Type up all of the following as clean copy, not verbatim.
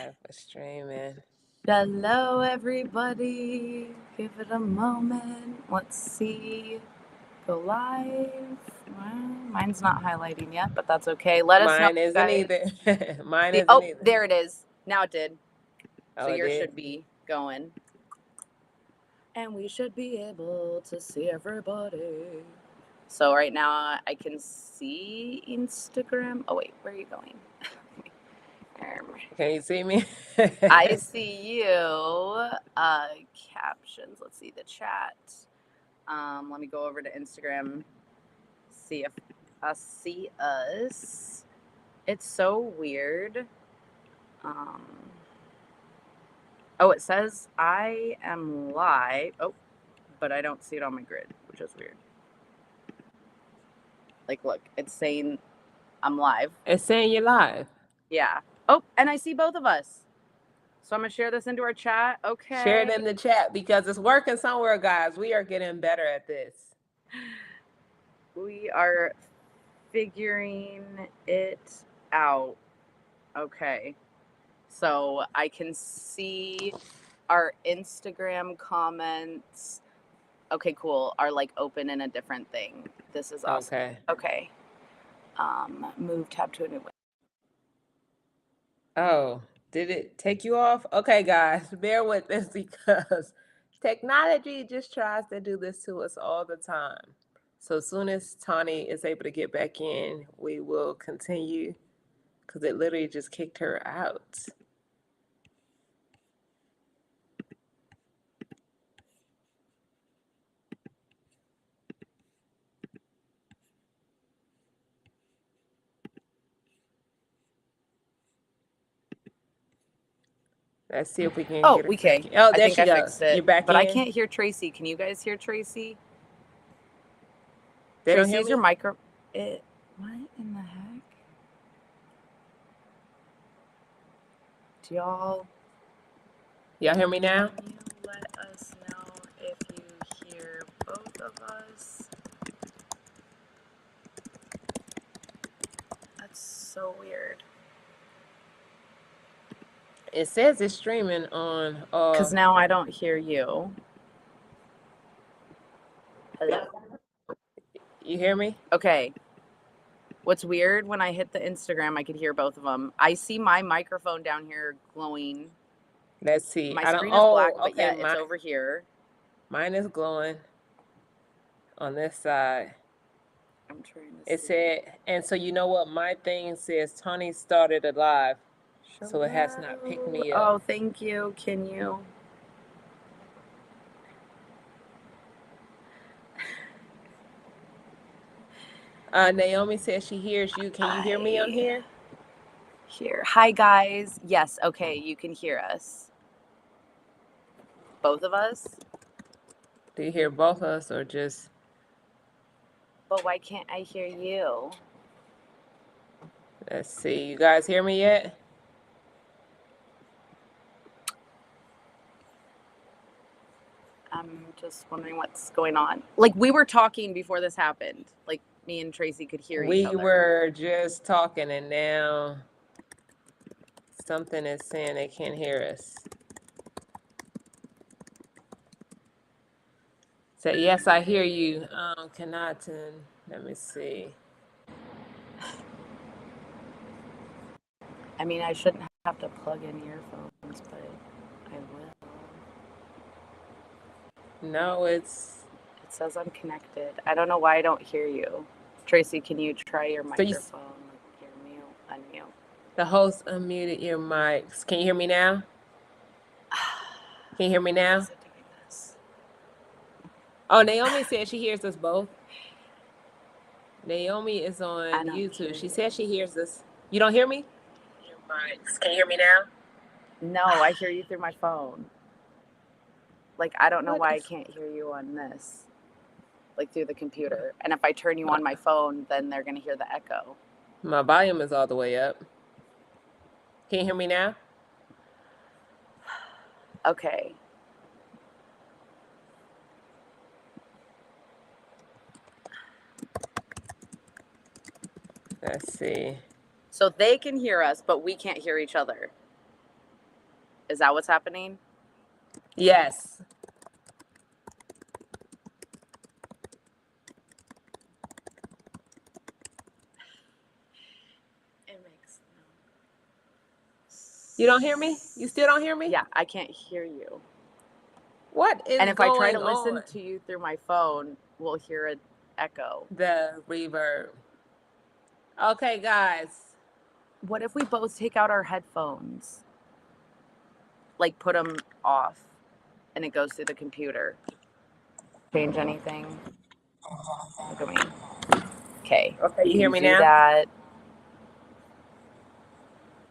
Live streaming. Hello, everybody. Give it a moment. Let's see. Go live. Well, mine's not highlighting yet, but that's okay. Let us know. Mine isn't either. Mine isn't Oh, either. there it is. Now it did. Oh, So it yours did? should be going. And we should be able to see everybody. So right now I can see Instagram. Oh, wait. Where are you going? Can you see me? I see you. Captions. Let's see the chat. Let me go over to Instagram. See if I see us. It's so weird. Oh, it says I am live. Oh, but I don't see it on my grid, which is weird. Like, look, it's saying I'm live. It's saying you're live. Yeah. Oh, and I see both of us. So I'm going to share this into our chat. Okay. Share it in the chat because it's working somewhere, guys. We are getting better at this. We are figuring it out. Okay. So I can see our Instagram comments. Okay, cool. Are like open in a different thing. This is awesome. Okay. Move tab to a new window. Oh, did it take you off? Okay, guys, bear with this because technology just tries to do this to us all the time. So as soon as Tawnie is able to get back in, we will continue because it literally just kicked her out. Let's see if we can get her we can. Oh, there I she goes. fixed it. You're back but in? I can't hear Tracey. Can you guys hear Tracey? They don't Tracey, hear is me? your micro... What in the heck? Do y'all hear me now? Can you let us know if you hear both of us? That's so weird. It says it's streaming on Because now I don't hear you. Hello? You hear me? Okay. What's weird, when I hit the Instagram, I could hear both of them. I see my microphone down here glowing. Let's see. My screen is black, but yeah, it's over here. Mine is glowing on this side. I'm trying to It said, and so you know what? My thing says Tawnie started it live, so it has not picked me up. Oh, thank you. Can you? Naomi says she hears you. Can you hear me on here? Hi, guys. Yes, okay, you can hear us. Both of us? Do you hear both of us or just... But why can't I hear you? Let's see. You guys hear me yet? I'm just wondering what's going on. Like, we were talking before this happened. Like, me and Tracey could hear each other. We were just talking, and now something is saying they can't hear us. So, yes, I hear you. Kenaton. Let me see. I mean, I shouldn't have to plug in earphones, but I will. No, it says I'm connected. I don't know why I don't hear you. Tracey, can you try your microphone? Your mute, unmute. The host unmuted your mics. Can you hear me now? Can you hear me now? Oh, Naomi said she hears us both. Naomi is on YouTube. She says she hears us. You don't hear me? Your mics. Can you hear me now? No, I hear you through my phone. Like, I don't know why I can't hear you on this. Like, through the computer. And if I turn you on my phone, then they're going to hear the echo. My volume is all the way up. Can you hear me now? Okay. Let's see. So they can hear us, but we can't hear each other. Is that what's happening? Yes. It makes no. You don't hear me? You still don't hear me? Yeah, I can't hear you. What is And if I try going to listen on? to you through my phone, we'll hear an echo. The reverb. Okay, guys. What if we both take out our headphones? Like put them off and it goes through the computer. Change anything? Look at me. Okay. Okay, you hear me do now? that.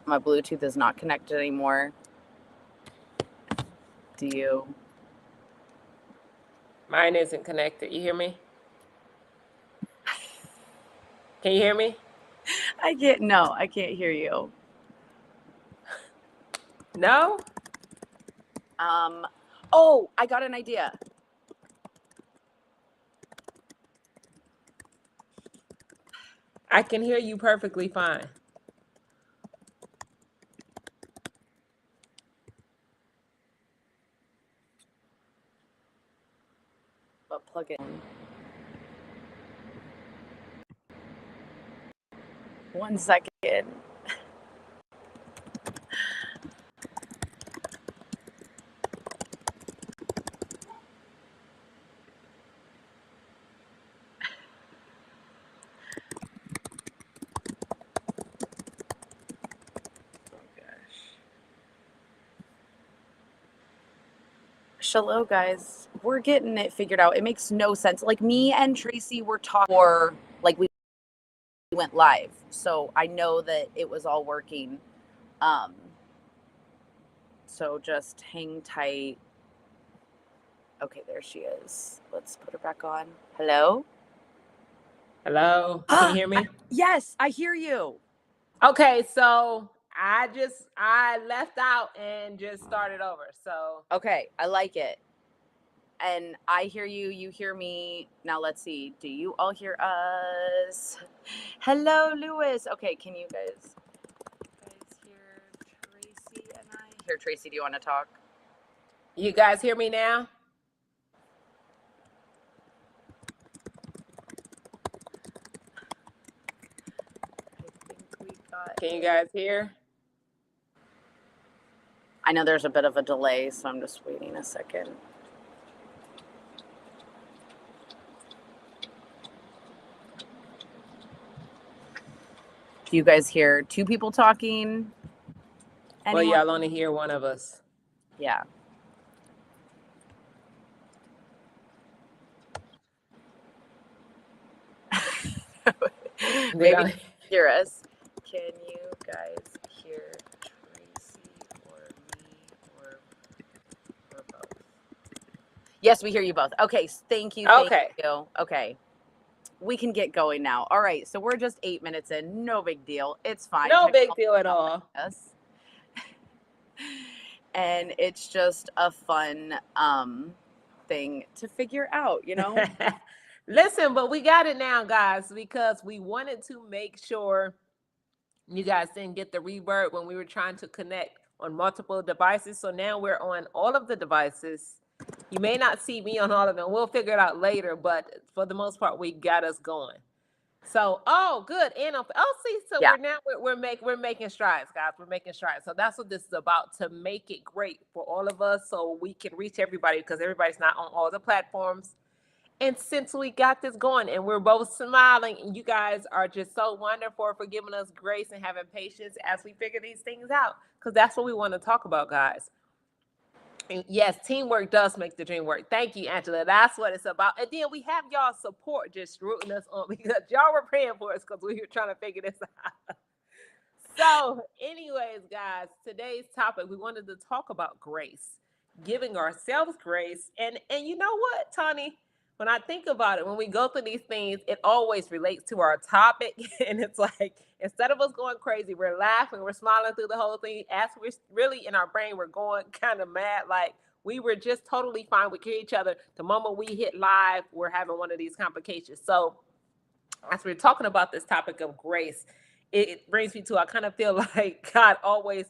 My Bluetooth is not connected anymore. Do you? Mine isn't connected. You hear me? Can you hear me? I can't hear you. No? Oh, I got an idea. I can hear you perfectly fine. But plug it in. 1 second. Hello, guys. We're getting it figured out. It makes no sense. Like me and Tracey were talking, or like we went live, so I know that it was all working. So just hang tight. Okay, there she is. Let's put her back on. Hello? Hello? Can you hear me? Yes, I hear you. Okay, so I left out and just started over. So Okay, I like it. And I hear you, you hear me. Now let's see. Do you all hear us? Hello, Lewis. Okay, can you guys hear Tracey and I? Here, Tracey, do you want to talk? you guys hear me now? I think we got. Can you guys hear? I know there's a bit of a delay, so I'm just waiting a second. Do you guys hear two people talking? Well, y'all only hear one of us. Yeah. Maybe hear us. Can you guys hear Tracey or me or both? Yes, we hear you both. Okay, thank you. Okay. Thank you. Okay. We can get going now. All right, so we're just 8 minutes in. No big deal. It's fine. No big deal at all. And it's just a fun thing to figure out, you know? Listen, but we got it now, guys, because we wanted to make sure you guys didn't get the reverb when we were trying to connect on multiple devices. So now we're on all of the devices. You may not see me on all of them. We'll figure it out later, but for the most part, we got us going. So, oh, good. And see, so Yeah. we're making strides, guys. We're making strides. So that's what this is about, to make it great for all of us, so we can reach everybody, because everybody's not on all the platforms. And since we got this going and we're both smiling, and you guys are just so wonderful for giving us grace and having patience as we figure these things out, because that's what we want to talk about, guys. And yes, teamwork does make the dream work. Thank you, Angela. That's what it's about. And then we have y'all support just rooting us on, because y'all were praying for us because we were trying to figure this out. So, anyways, guys, today's topic, we wanted to talk about grace, giving ourselves grace. And you know what, Tawnie? When I think about it, when we go through these things, it always relates to our topic. And it's like, instead of us going crazy, we're laughing, we're smiling through the whole thing. As we're really in our brain, we're going kind of mad. Like, we were just totally fine with each other. The moment we hit live, we're having one of these complications. So, as we're talking about this topic of grace, it brings me to, I kind of feel like God always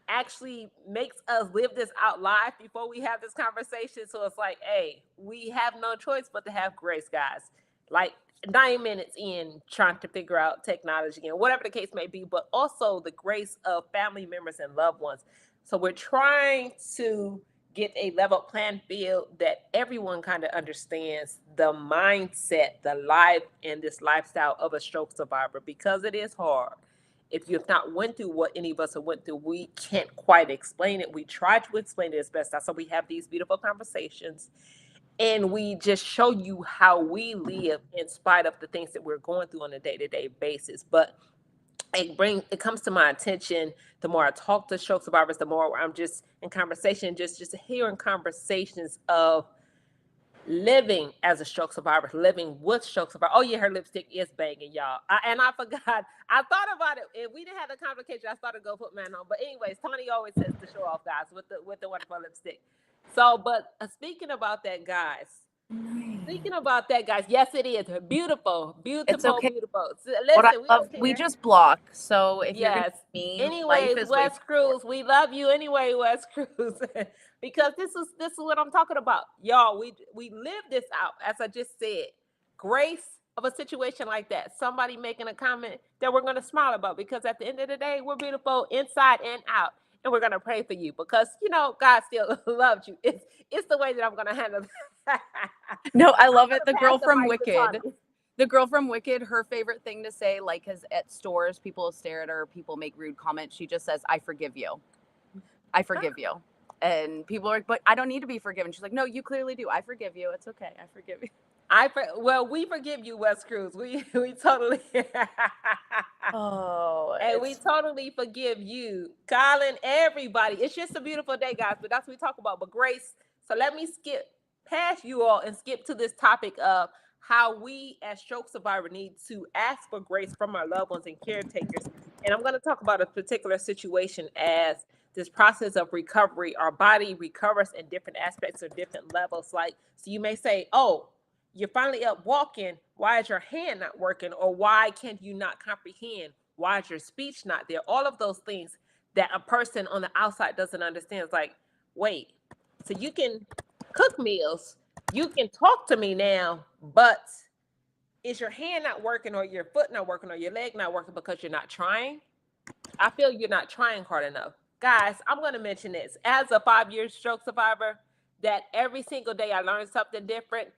actually makes us live this out live before we have this conversation. So it's like, hey, we have no choice but to have grace, guys. Like 9 minutes in trying to figure out technology and whatever the case may be, but also the grace of family members and loved ones. So we're trying to get a level playing field that everyone kind of understands the mindset, the life, and this lifestyle of a stroke survivor, because it is hard. If you've not went through what any of us have went through, we can't quite explain it. We try to explain it as best as, so we have these beautiful conversations, and we just show you how we live in spite of the things that we're going through on a day-to-day basis. But it comes to my attention, the more I talk to stroke survivors, the more I'm just in conversation, just hearing conversations of living as a stroke survivor, living with stroke survivor. Oh yeah, her lipstick is banging, y'all. And I forgot. I thought about it. If we didn't have the complication, I started to go put mine on. But anyways, Tawnie always says to show off, guys, with the wonderful lipstick. So, but speaking about that, guys. Speaking about that, guys, yes, it is beautiful, It's beautiful, okay. beautiful. So, What I listen, we love, don't we care. just block. So if you're gonna Yes. be mean, life Anyways, is way West Cruz, we love you anyway, West Cruz, because this is what I'm talking about, y'all. We live this out, as I just said. Grace of a situation like that, somebody making a comment that we're gonna smile about, because at the end of the day, we're beautiful inside and out, and we're gonna pray for you because God still loves you. It's the way that I'm gonna handle. No, I love I'm it. The gonna pass girl the from mic to Wicked. Tawnie. The girl from Wicked, her favorite thing to say, like, because at stores, people stare at her, people make rude comments. She just says, I forgive you. I forgive you. And people are like, but I don't need to be forgiven. She's like, no, you clearly do. I forgive you. It's okay. I forgive you. We forgive you, West Cruz. We totally Oh, and we totally forgive you, Colin. Everybody, it's just a beautiful day, guys. But that's what we talk about. But grace. So let me skip past you all and skip to this topic of how we, as stroke survivor, need to ask for grace from our loved ones and caretakers. And I'm going to talk about a particular situation as this process of recovery. Our body recovers in different aspects or different levels. Like, so you may say, oh, you're finally up walking. Why is your hand not working? Or why can't you not comprehend? Why is your speech not there? All of those things that a person on the outside doesn't understand. It's like, wait, so you can cook meals, you can talk to me now, but is your hand not working, or your foot not working, or your leg not working because you're not trying? I feel you're not trying hard enough. Guys, I'm going to mention this. As a 5-year stroke survivor, that every single day I learn something different.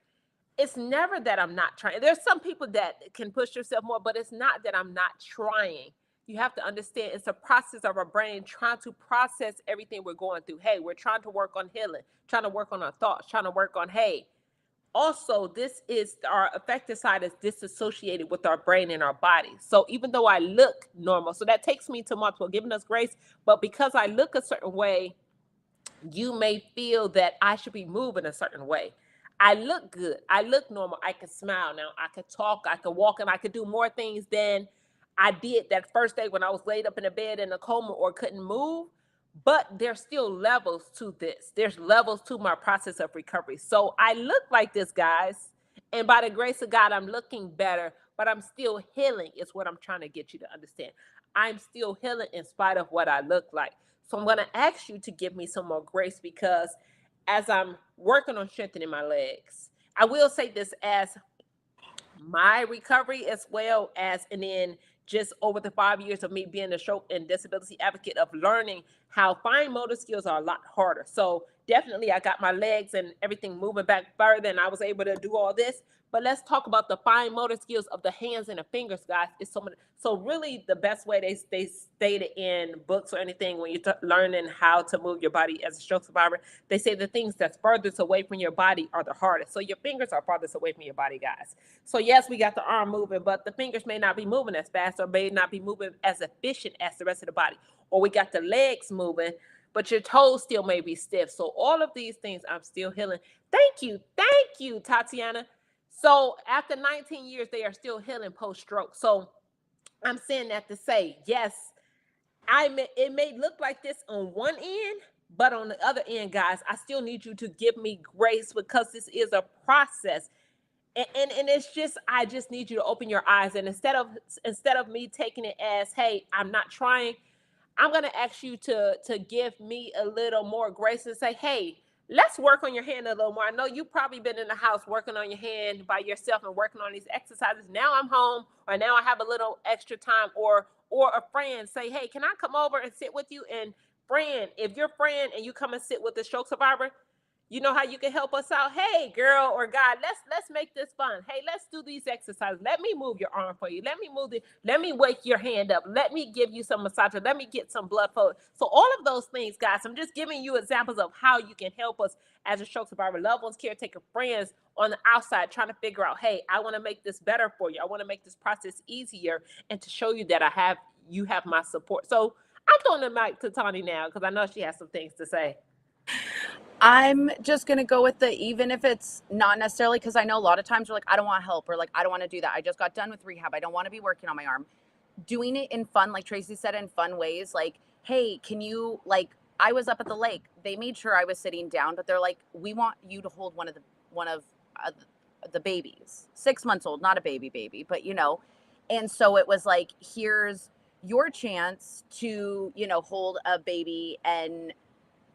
It's never that I'm not trying. There's some people that can push yourself more, but it's not that I'm not trying. You have to understand it's a process of our brain trying to process everything we're going through. Hey, we're trying to work on healing, trying to work on our thoughts, trying to work on, hey, also, this is our affective side is disassociated with our brain and our body. So even though I look normal, so that takes me to multiple giving us grace, but because I look a certain way, you may feel that I should be moving a certain way. I look good. I look normal. I can smile now. I can talk. I can walk, and I could do more things than I did that first day when I was laid up in a bed in a coma or couldn't move. But there's still levels to this. There's levels to my process of recovery. So I look like this, guys. And by the grace of God, I'm looking better, but I'm still healing, is what I'm trying to get you to understand. I'm still healing in spite of what I look like. So I'm going to ask you to give me some more grace, because as I'm working on strengthening my legs, I will say this as my recovery as well as, and then just over the 5 years of me being a stroke and disability advocate, of learning how fine motor skills are a lot harder. So definitely I got my legs and everything moving back further, and I was able to do all this. But let's talk about the fine motor skills of the hands and the fingers, guys. It's so many. So really the best way they stated in books or anything when you're learning how to move your body as a stroke survivor, they say the things that's furthest away from your body are the hardest. So your fingers are farthest away from your body, guys. So yes, we got the arm moving, but the fingers may not be moving as fast, or may not be moving as efficient as the rest of the body. Or we got the legs moving, but your toes still may be stiff. So all of these things I'm still healing. Thank you, Tatiana. So after 19 years, they are still healing post-stroke. So I'm saying that to say, yes, it may look like this on one end, but on the other end, guys, I still need you to give me grace, because this is a process. And it's just, I just need you to open your eyes, and instead of me taking it as, hey, I'm not trying, I'm going to ask you to give me a little more grace and say, hey, let's work on your hand a little more. I know you've probably been in the house working on your hand by yourself and working on these exercises. Now I'm home, or now I have a little extra time, or a friend say, hey, can I come over and sit with you? And friend, if you're friend and you come and sit with the stroke survivor, you know how you can help us out. Hey, girl or guy, let's make this fun. Hey, let's do these exercises. Let me move your arm for you. Let me wake your hand up. Let me give you some massage. Let me get some blood flow. So all of those things, guys, I'm just giving you examples of how you can help us as a stroke survivor, loved ones, caretaker, friends on the outside, trying to figure out, hey, I want to make this better for you. I want to make this process easier, and to show you that you have my support. So I'm throwing the mic to Tawnie now because I know she has some things to say. I'm just going to go with even if it's not necessarily, because I know a lot of times we're like, I don't want help, or like, I don't want to do that. I just got done with rehab. I don't want to be working on my arm. Doing it in fun, like Tracey said, in fun ways. Like, hey, can you, like, I was up at the lake. They made sure I was sitting down, but they're like, we want you to hold one of the babies, 6 months old, not a baby, but you know. And so it was like, here's your chance to, you know, hold a baby, and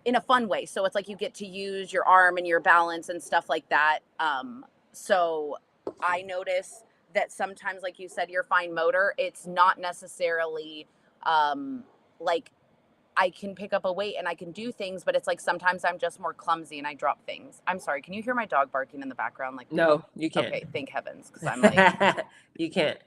in a fun way. So it's like you get to use your arm and your balance and stuff like that. So I notice that sometimes, like you said, your fine motor, it's not necessarily like I can pick up a weight and I can do things, but it's like sometimes I'm just more clumsy and I drop things. I'm sorry. Can you hear my dog barking in the background? Like, No, you can't. Okay, thank heavens, because I'm like, you can't.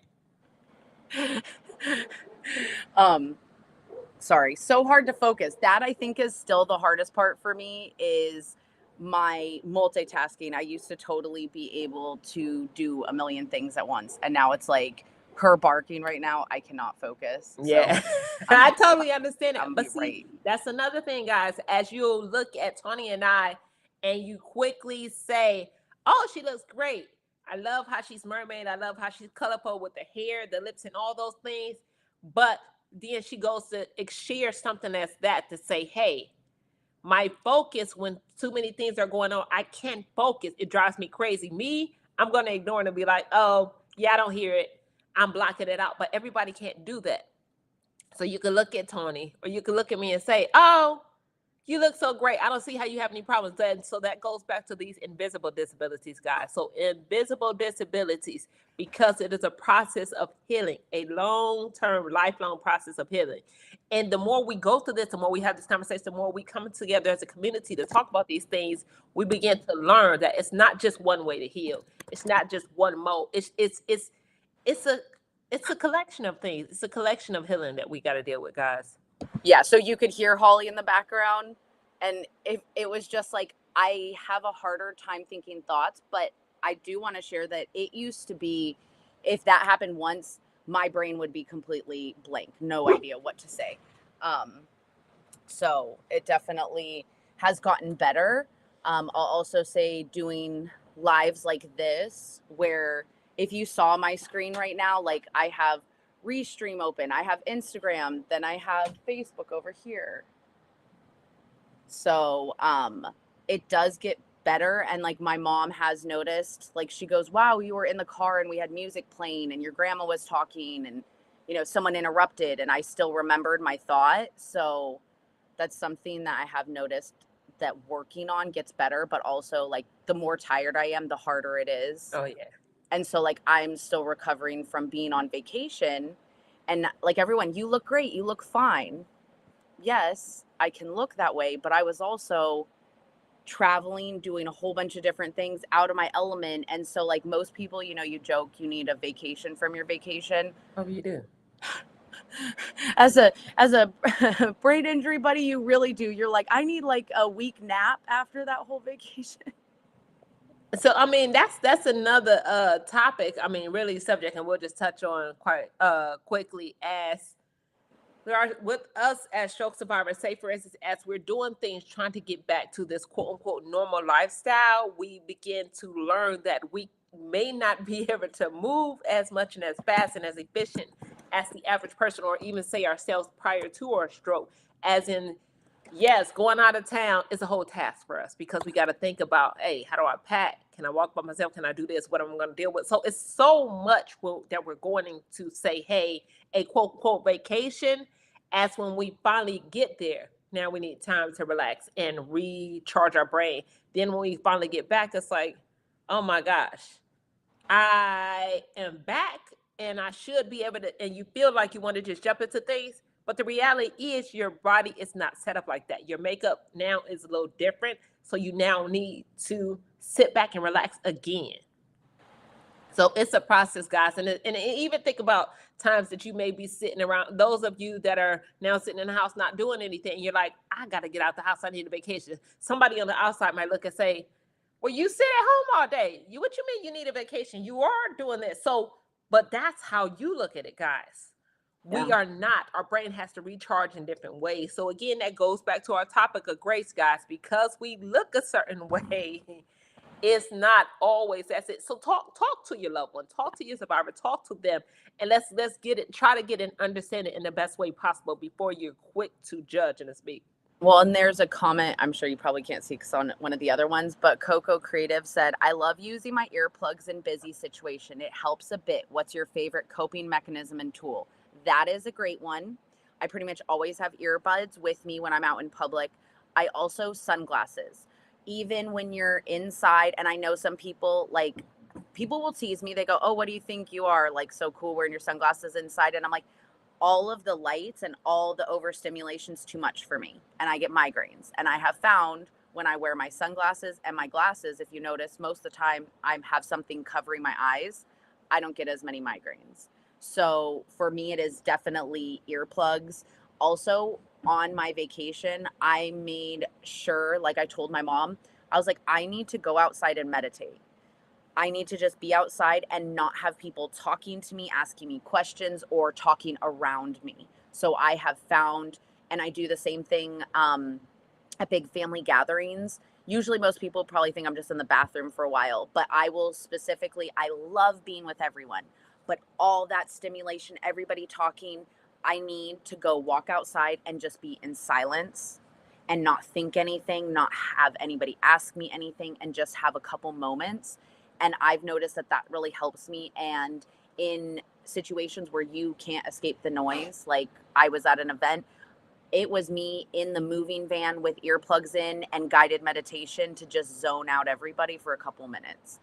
Sorry, so hard to focus. That I think is still the hardest part for me, is my multitasking. I used to totally be able to do a million things at once, and now it's like her barking right now, I cannot focus. Yeah. So, I totally understand it. But see, right. That's another thing, guys. As you look at Tawnie and I, and you quickly say, oh, she looks great. I love how she's mermaid. I love how she's colorful with the hair, the lips, and all those things. But then she goes to share something as that to say, hey, my focus, when too many things are going on, I can't focus. It drives me crazy. I'm going to ignore it and be like, oh, yeah, I don't hear it. I'm blocking it out. But everybody can't do that. So you can look at Tawnie, or you can look at me and say, oh, you look so great. I don't see how you have any problems. And so that goes back to these invisible disabilities, guys. So invisible disabilities, because it is a process of healing, a long-term, lifelong process of healing. And the more we go through this, the more we have this conversation, the more we come together as a community to talk about these things, we begin to learn that it's not just one way to heal. It's not just one mode. It's a collection of things. It's a collection of healing that we got to deal with, guys. Yeah, so you could hear Holly in the background, and if it was just like, I have a harder time thinking thoughts, but I do want to share that it used to be, if that happened once, my brain would be completely blank, no idea what to say. So it definitely has gotten better. I'll also say doing lives like this, where if you saw my screen right now, like I have Restream open, I have Instagram, then I have Facebook over here. So it does get better. And like my mom has noticed, like she goes, wow, you were in the car and we had music playing and your grandma was talking, and you know, someone interrupted and I still remembered my thought. So that's something that I have noticed that working on gets better, but also like the more tired I am, the harder it is. Oh yeah. And so like I'm still recovering from being on vacation, and like everyone, you look great, you look fine. Yes, I can look that way, but I was also traveling, doing a whole bunch of different things, out of my element. And so like most people, you know, you joke you need a vacation from your vacation. Oh, you do. As a brain injury buddy, you really do. You're like, I need like a week nap after that whole vacation. So I mean, that's another topic. I mean, really subject, and we'll just touch on quite quickly. As there are with us as stroke survivors, say for instance, as we're doing things trying to get back to this quote unquote normal lifestyle, we begin to learn that we may not be able to move as much and as fast and as efficient as the average person, or even say ourselves prior to our stroke. As in, yes, going out of town is a whole task for us, because we got to think about, hey, how do I pack? Can I walk by myself? Can I do this? What am I going to deal with? So it's so much that we're going to say, hey, a quote unquote vacation. As when we finally get there, now we need time to relax and recharge our brain. Then when we finally get back, it's like, oh my gosh, I am back and I should be able to, and you feel like you want to just jump into things. But the reality is your body is not set up like that. Your makeup now is a little different. So you now need to sit back and relax again. So it's a process, guys. And even think about times that you may be sitting around, those of you that are now sitting in the house not doing anything. You're like, I got to get out the house. I need a vacation. Somebody on the outside might look and say, well, you sit at home all day. What you mean you need a vacation? You are doing this. So, but that's how you look at it, guys. We Yeah. are not. Our brain has to recharge in different ways. So again, that goes back to our topic of grace, guys, because we look a certain way. It's not always that's it. So talk to your loved one, talk to your survivor, talk to them, and let's get it. Try to get an understanding in the best way possible before you're quick to judge and to speak. Well, and there's a comment, I'm sure you probably can't see because on one of the other ones, but Coco Creative said, I love using my earplugs in busy situation. It helps a bit. What's your favorite coping mechanism and tool? That is a great one. I pretty much always have earbuds with me when I'm out in public. I also sunglasses. Even when you're inside, and I know some people, like, people will tease me. They go, oh, what do you think you are? Like, so cool wearing your sunglasses inside. And I'm like, all of the lights and all the overstimulation is too much for me, and I get migraines. And I have found when I wear my sunglasses and my glasses, if you notice, most of the time I have something covering my eyes, I don't get as many migraines. So for me, it is definitely earplugs. Also, on my vacation, I made sure, like I told my mom, I was like, I need to go outside and meditate. I need to just be outside and not have people talking to me, asking me questions, or talking around me. So I have found, and I do the same thing at big family gatherings. Usually most people probably think I'm just in the bathroom for a while, but I will specifically, I love being with everyone, but all that stimulation, everybody talking, I need to go walk outside and just be in silence and not think anything, not have anybody ask me anything, and just have a couple moments. And I've noticed that that really helps me. And in situations where you can't escape the noise, like I was at an event, it was me in the moving van with earplugs in and guided meditation to just zone out everybody for a couple minutes.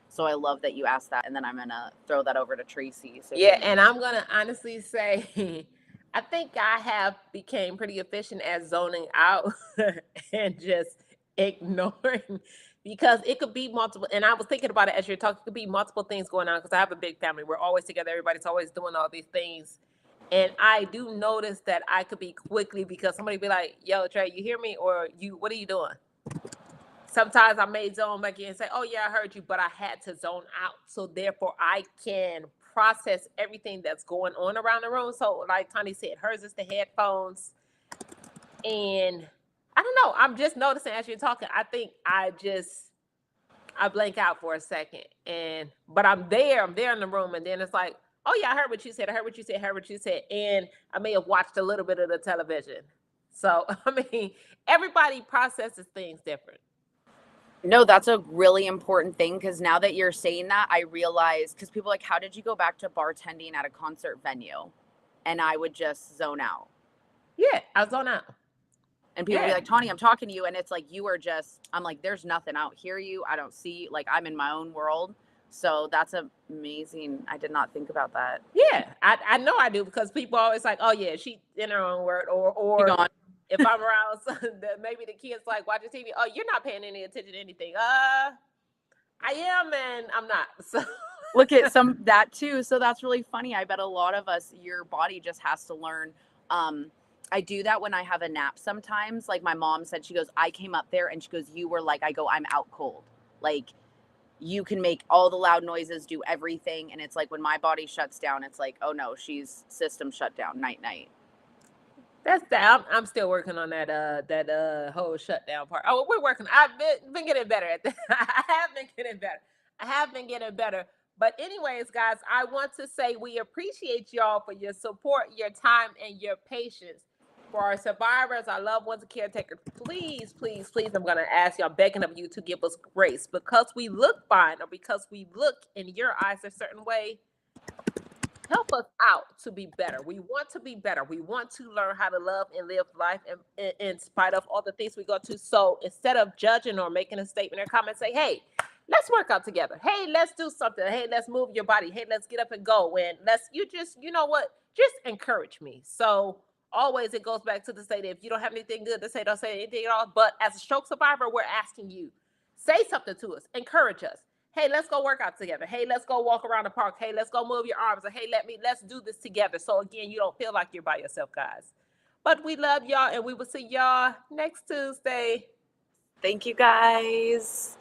So I love that you asked that. And then I'm going to throw that over to Tracey. So Yeah, and I'm gonna honestly say, I think I have became pretty efficient at zoning out and just ignoring because it could be multiple. And I was thinking about it as you're talking, it could be multiple things going on because I have a big family. We're always together. Everybody's always doing all these things. And I do notice that I could be quickly because somebody be like, yo, Trey, you hear me? Or you, what are you doing? Sometimes I may zone back in and say, oh, yeah, I heard you, but I had to zone out. So therefore, I can process everything that's going on around the room. So, like Tawnie said, hers is the headphones. And I don't know. I'm just noticing as you're talking, I think I blank out for a second. But I'm there in the room. And then it's like, oh, yeah, I heard what you said. I heard what you said. I heard what you said. And I may have watched a little bit of the television. So, I mean, everybody processes things different. no, that's a really important thing because now that you're saying that, I realize because people are like, how did you go back to bartending at a concert venue? And I would just zone out. Yeah, I zone out. And people be Yeah. like, Tawnie, I'm talking to you. And it's like, you are just, I'm like, there's nothing. I don't hear you. I don't see, like, I'm in my own world. So that's amazing. I did not think about that. Yeah, I know I do because people always like, oh yeah, she in her own word, She or gone. if I'm around, maybe the kids like watching TV. Oh, you're not paying any attention to anything. I am, and I'm not. So Look at some that too. So that's really funny. I bet a lot of us, your body just has to learn. I do that when I have a nap sometimes. Like my mom said, she goes, I came up there and she goes, you were like, I go, I'm out cold. Like you can make all the loud noises, do everything. And it's like when my body shuts down, it's like, oh no, she's system shut down, night, night. that's that. I'm still working on that whole shutdown part. Oh, we're working. I've been getting better at that. I have been getting better. I have been getting better. But anyways, guys, I want to say we appreciate y'all for your support, your time, and your patience. For our survivors, our loved ones, and caretakers, please, please, please, I'm going to ask y'all, begging of you to give us grace because we look fine or because we look in your eyes a certain way. help us out to be better. We want to be better. We want to learn how to love and live life in spite of all the things we go to. So instead of judging or making a statement or comment, say, hey, let's work out together. Hey, let's do something. Hey, let's move your body. Hey, let's get up and go. And you know what? Just encourage me. So always it goes back to the state, if you don't have anything good to say, don't say anything at all. But as a stroke survivor, we're asking you, say something to us, encourage us. Hey, let's go work out together. Hey, let's go walk around the park. Hey, let's go move your arms. Or hey, let's do this together. So again, you don't feel like you're by yourself, guys. But we love y'all, and we will see y'all next Tuesday. Thank you, guys.